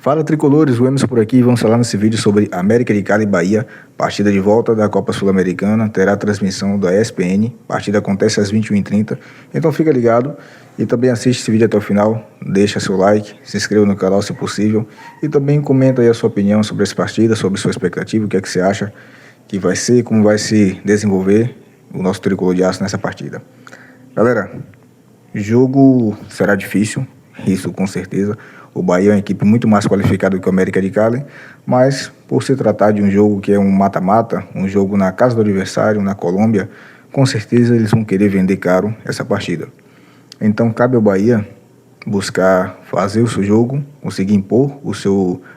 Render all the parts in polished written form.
Fala tricolores, o Emerson por aqui. Vamos falar nesse vídeo sobre América de Cali e Bahia, partida de volta da Copa Sul-Americana. Terá transmissão da ESPN, partida acontece às 21h30. Então fica ligado e também assiste esse vídeo até o final. Deixa seu like, se inscreva no canal se possível e também comenta aí a sua opinião sobre essa partida, sobre sua expectativa, o que é que você acha que vai ser, como vai se desenvolver o nosso tricolor de aço nessa partida. Galera, o jogo será difícil, isso com certeza. O Bahia é uma equipe muito mais qualificada que o América de Cali, mas por se tratar de um jogo que é um mata-mata, um jogo na casa do adversário, na Colômbia, com certeza eles vão querer vender caro essa partida. Então cabe ao Bahia buscar fazer o seu jogo, conseguir impor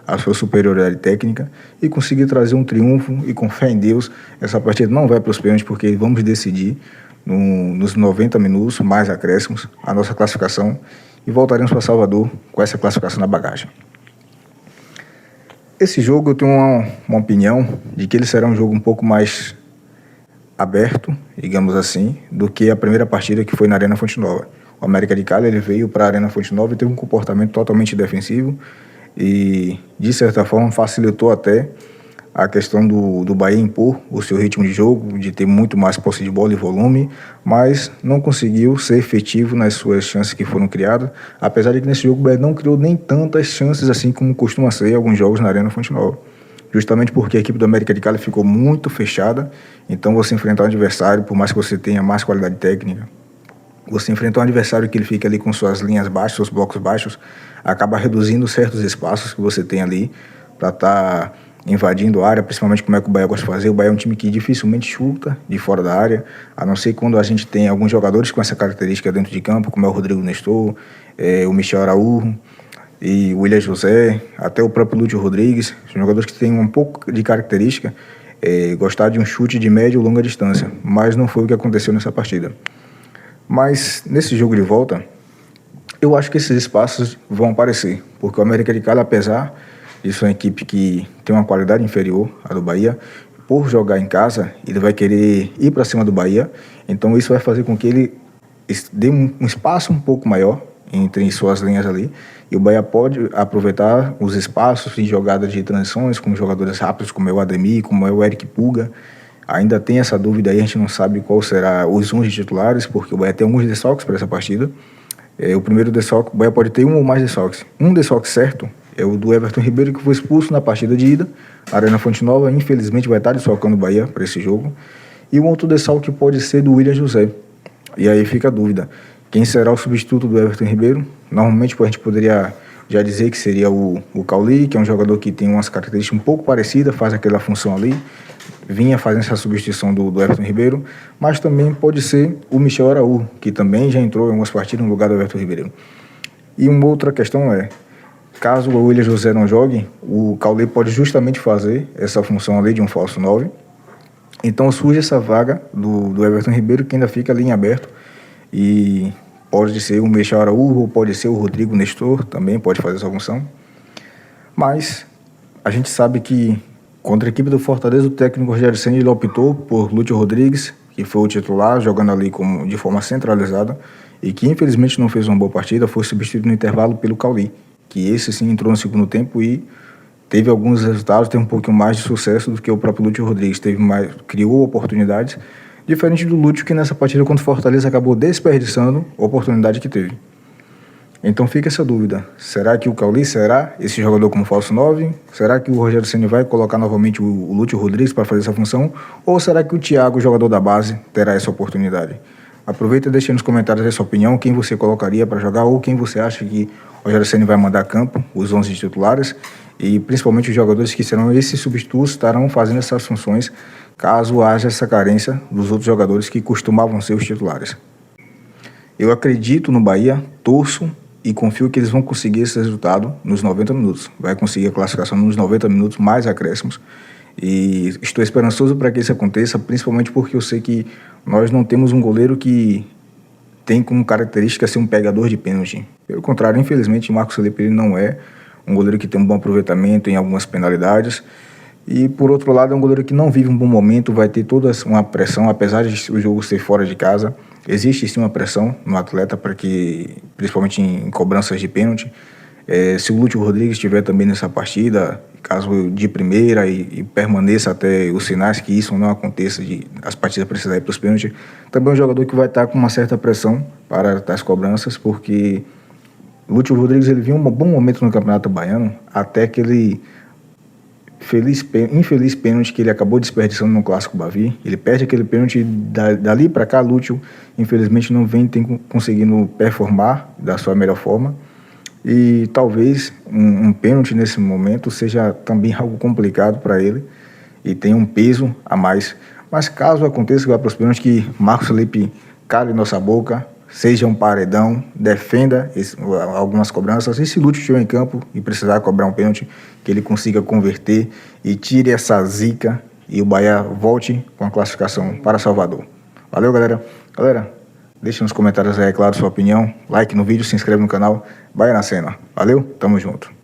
a sua superioridade técnica e conseguir trazer um triunfo, e com fé em Deus, essa partida não vai para os pênaltis, porque vamos decidir nos 90 minutos, mais acréscimos, a nossa classificação, e voltaremos para Salvador com essa classificação na bagagem. Esse jogo eu tenho uma opinião de que ele será um jogo um pouco mais aberto, digamos assim, do que a primeira partida que foi na Arena Fonte Nova. O América de Cali ele veio para a Arena Fonte Nova e teve um comportamento totalmente defensivo e, de certa forma, facilitou até a questão do Bahia impor o seu ritmo de jogo, de ter muito mais posse de bola e volume, mas não conseguiu ser efetivo nas suas chances que foram criadas, apesar de que nesse jogo o Bahia não criou nem tantas chances assim como costuma ser em alguns jogos na Arena Fonte Nova. Justamente porque a equipe do América de Cali ficou muito fechada, então você enfrentar um adversário, por mais que você tenha mais qualidade técnica, você enfrentar um adversário que ele fica ali com suas linhas baixas, seus blocos baixos, acaba reduzindo certos espaços que você tem ali para estar invadindo a área, principalmente como é que o Bahia gosta de fazer. O Bahia é um time que dificilmente chuta de fora da área, a não ser quando a gente tem alguns jogadores com essa característica dentro de campo, como é o Rodrigo Nestor, o Michel Araújo e o William José, até o próprio Lúcio Rodrigues, são jogadores que têm um pouco de característica, gostar de um chute de média ou longa distância, mas não foi o que aconteceu nessa partida. Mas nesse jogo de volta, eu acho que esses espaços vão aparecer, porque o América de Cali, apesar isso é uma equipe que tem uma qualidade inferior à do Bahia, por jogar em casa, ele vai querer ir para cima do Bahia, então isso vai fazer com que ele dê um espaço um pouco maior entre suas linhas ali, e o Bahia pode aproveitar os espaços de jogadas de transições com jogadores rápidos como é o Ademir, como é o Eric Puga. Ainda tem essa dúvida aí, a gente não sabe qual será os 11 titulares, porque o Bahia tem alguns desfalques para essa partida. O primeiro desfalque, o Bahia pode ter um ou mais desfalques. Um desfalque certo é o do Everton Ribeiro, que foi expulso na partida de ida. A Arena Fonte Nova, infelizmente, vai estar desfalcando o Bahia para esse jogo. E um outro desfalque pode ser do William José. E aí fica a dúvida: quem será o substituto do Everton Ribeiro? Normalmente a gente poderia já dizer que seria o Cauli, que é um jogador que tem umas características um pouco parecidas, faz aquela função ali, vinha fazendo essa substituição do Everton Ribeiro, mas também pode ser o Michel Araújo, que também já entrou em algumas partidas no lugar do Everton Ribeiro. E uma outra questão é, caso o William José não jogue, o Cauli pode justamente fazer essa função ali de um falso 9. Então surge essa vaga do Everton Ribeiro, que ainda fica ali em aberto, e pode ser o Michel Araújo, ou pode ser o Rodrigo Nestor, também pode fazer essa função. Mas a gente sabe que contra a equipe do Fortaleza, o técnico Rogério Ceni ele optou por Lúcio Rodrigues, que foi o titular, jogando ali de forma centralizada, e que infelizmente não fez uma boa partida, foi substituído no intervalo pelo Cauli, que esse sim entrou no segundo tempo e teve alguns resultados, teve um pouquinho mais de sucesso do que o próprio Lúcio Rodrigues, criou oportunidades, diferente do Lúcio, que nessa partida contra o Fortaleza acabou desperdiçando a oportunidade que teve. Então fica essa dúvida: será que o Cauli será esse jogador como falso 9? Será que o Rogério Ceni vai colocar novamente o Lúcio Rodrigues para fazer essa função? Ou será que o Thiago, jogador da base, terá essa oportunidade? Aproveita e deixa aí nos comentários a sua opinião, quem você colocaria para jogar, ou quem você acha que o Rogério Ceni vai mandar a campo, os 11 titulares, e principalmente os jogadores que serão esses substitutos estarão fazendo essas funções, caso haja essa carência dos outros jogadores que costumavam ser os titulares. Eu acredito no Bahia, torço e confio que eles vão conseguir esse resultado nos 90 minutos. Vai conseguir a classificação nos 90 minutos mais acréscimos. E estou esperançoso para que isso aconteça, principalmente porque eu sei que nós não temos um goleiro que tem como característica ser um pegador de pênalti. Pelo contrário, infelizmente, Marcos Felipe ele não é um goleiro que tem um bom aproveitamento em algumas penalidades. E por outro lado, é um goleiro que não vive um bom momento, vai ter toda uma pressão, apesar de o jogo ser fora de casa. Existe sim uma pressão no atleta, para que, principalmente em cobranças de pênalti, Se o Lúcio Rodrigues estiver também nessa partida, caso de primeira e permaneça até os finais, que isso não aconteça, de as partidas precisarem ir para os pênaltis, também é um jogador que vai estar com uma certa pressão para as cobranças, porque o Lúcio Rodrigues ele vinha um bom momento no Campeonato Baiano, até aquele infeliz pênalti que ele acabou desperdiçando no Clássico Bavi. Ele perde aquele pênalti, dali para cá, Lúcio, infelizmente, não vem conseguindo performar da sua melhor forma. E talvez um pênalti nesse momento seja também algo complicado para ele e tenha um peso a mais. Mas caso aconteça que vá para os pênaltis, que Marcos Felipe cale nossa boca, seja um paredão, defenda algumas cobranças, e se Lúcio estiver em campo e precisar cobrar um pênalti, que ele consiga converter e tire essa zica e o Bahia volte com a classificação para Salvador. Valeu, galera. Galera, deixe nos comentários aí, é claro, sua opinião, like no vídeo, se inscreve no canal. Bahia na Cena. Valeu, tamo junto.